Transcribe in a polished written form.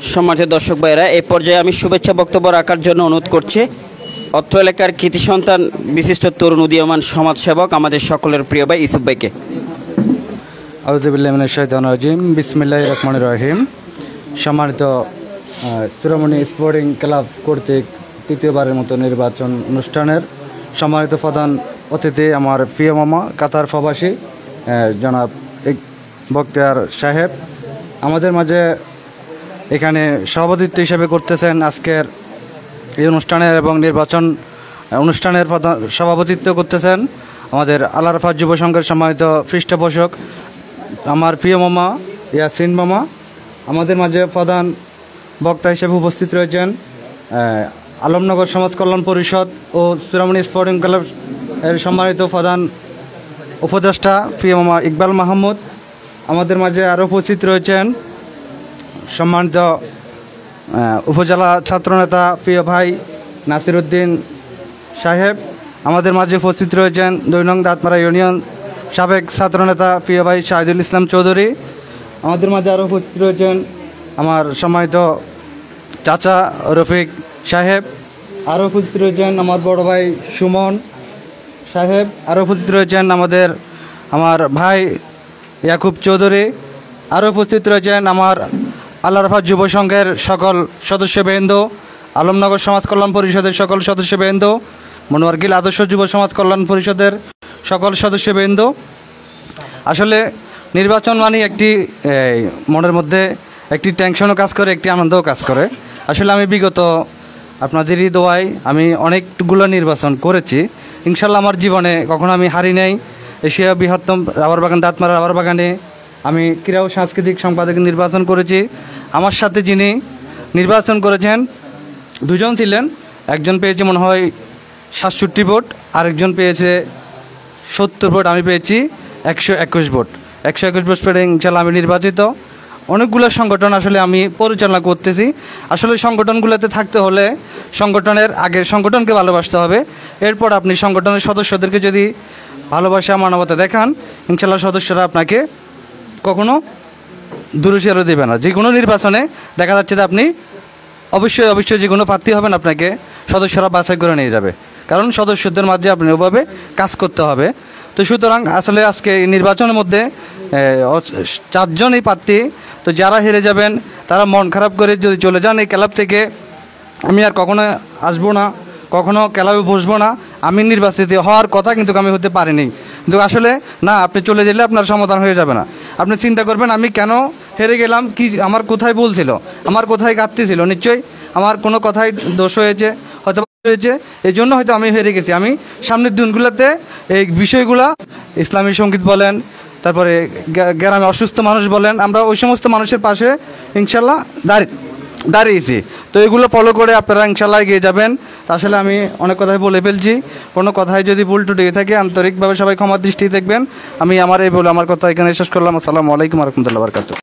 সম্মানিত দর্শক ভাইয়েরা, এই পর্যায়ে আমি শুভেচ্ছা বক্তব্য রাখার জন্য অনুরোধ করছি অত্র এলাকার কৃতি সন্তান বিশিষ্ট তরুণ উদীয়মান সমাজসেবক আমাদের সকলের প্রিয় ভাই ইউসুফ ভাইকে। আউযুবিল্লাহি মিনাশ শাইতানির রাজিম, বিসমিল্লাহির রহমানির রহিম। সম্মানিত চূড়ামণি স্পোর্টিং ক্লাব কর্তৃক তৃতীয়বারের মতো নির্বাচন অনুষ্ঠানের সম্মানিত প্রধান অতিথি আমার প্রিয় মামা কাতার প্রবাসী জনাব বখতিয়ার সাহেব আমাদের মাঝে এখানে সভাপতিত্ব হিসেবে করতেছেন আজকের এই অনুষ্ঠানের এবং নির্বাচন অনুষ্ঠানের প্রধান সভাপতিত্ব করতেছেন আমাদের আল আরাফাত যুব সংঘের সম্মানিত পৃষ্ঠপোষক আমার প্রিয় মামা ইয়াসিন মামা। আমাদের মাঝে প্রধান বক্তা হিসেবে উপস্থিত রয়েছেন আলমনগর সমাজ কল্যাণ পরিষদ ও চূড়ামণি স্পোর্টিং ক্লাব এর সম্মানিত প্রধান উপদেষ্টা প্রিয় মামা ইকবাল মাহমুদ। আমাদের মাঝে আরও উপস্থিত রয়েছেন সম্মানিত উপজেলা ছাত্রনেতা প্রিয় ভাই নাসির উদ্দিন সাহেব। আমাদের মাঝে উপস্থিত রয়েছেন ২ নং দাঁতমারা ইউনিয়ন সাবেক ছাত্রনেতা প্রিয় ভাই শাহিদুল ইসলাম চৌধুরী। আমাদের মাঝে আরও উপস্থিত রয়েছেন আমার সম্মানিত চাচা রফিক সাহেব। আরও উপস্থিত রয়েছেন আমার বড় ভাই সুমন সাহেব। আরও উপস্থিত রয়েছেন আমার ভাই ইয়াকুব চৌধুরী। আরও উপস্থিত রয়েছেন আমার আল আরাফাত যুব সংঘের সকল সদস্যবৃন্দ, আলমনগর সমাজ কল্যাণ পরিষদের সকল সদস্যবৃন্দ, মনোয়ারগিল আদর্শ যুব সমাজ কল্যাণ পরিষদের সকল সদস্যবৃন্দ। আসলে নির্বাচন মানে একটি মনের মধ্যে একটি টেনশনও কাজ করে, একটি আনন্দও কাজ করে। আসলে আমি বিগত আপনাদেরই দোয়ায় আমি অনেকগুলো নির্বাচন করেছি। ইনশাল্লাহ আমার জীবনে কখনো আমি হারি নাই। এশিয়া বৃহত্তম রাবার বাগান দাঁতমারা রাবার বাগানে আমি ক্রীড়া ও সাংস্কৃতিক সম্পাদক নির্বাচন করেছি। আমার সাথে যিনি নির্বাচন করেছেন 2 জন ছিলেন। একজন পেয়েছে মনে হয় 67 ভোট, আরেকজন পেয়েছে 70 ভোট, আমি পেয়েছি 121 ভোট। 121 ভোট পেয়ে ইনশাল্লাহ আমি নির্বাচিত। অনেকগুলো সংগঠন আসলে আমি পরিচালনা করতেছি। আসলে সংগঠনগুলোতে থাকতে হলে সংগঠনের আগে সংগঠনকে ভালোবাসতে হবে, এরপর আপনি সংগঠনের সদস্যদেরকে যদি ভালোবাসা মানবতা দেখান ইনশাল্লাহ সদস্যরা আপনাকে কখনো দূরস্বরে দেবে না। যে কোনো নির্বাচনে দেখা যাচ্ছে যে আপনি অবশ্যই যে কোনো প্রার্থী হবেন আপনাকে সদস্যরা বাছাই করে নিয়ে যাবে, কারণ সদস্যদের মাঝে আপনি ওভাবে কাজ করতে হবে। তো সুতরাং আসলে আজকে নির্বাচনের মধ্যে 4 জনই প্রার্থী। তো যারা হেরে যাবেন তারা মন খারাপ করে যদি চলে যান এই ক্লাব থেকে, আমি আর কখনো আসবো না, কখনো ক্লাবে বসবো না। আমি নির্বাচিত হওয়ার কথা কিন্তু আমি হতে পারিনি। কিন্তু আসলে না, আপনি চলে গেলে আপনার সমাধান হয়ে যাবে না। আপনি চিন্তা করবেন আমি কেন হেরে গেলাম, কি আমার কোথায় ভুল ছিল, আমার কোথায় ঘাটতি ছিল। নিশ্চয়ই আমার কোনো কথাই দোষ হয়েছে, হয়তো হয়েছে, এই জন্য হয়তো আমি হেরে গেছি। আমি সামনের দিনগুলোতে এই বিষয়গুলো ইসলামী সঙ্গীত বলেন, তারপরে গ্রামে অসুস্থ মানুষ বলেন, আমরা ওই সমস্ত মানুষের পাশে ইনশাল্লাহ দাঁড়িয়েছি। তো এগুলো ফলো করে আপনারা ইনশাল্লাহ এগিয়ে যাবেন। আসলে আমি অনেক কথাই বলে ফেলছি, কোনো কথাই যদি ভুল টুটে থাকে আন্তরিকভাবে সবাই ক্ষমার দৃষ্টি দেখবেন। আমি আমার কথা এখানে শেষ করলাম। আসসালামু আলাইকুম ওয়া রাহমাতুল্লাহি ওয়া বারাকাতুহু।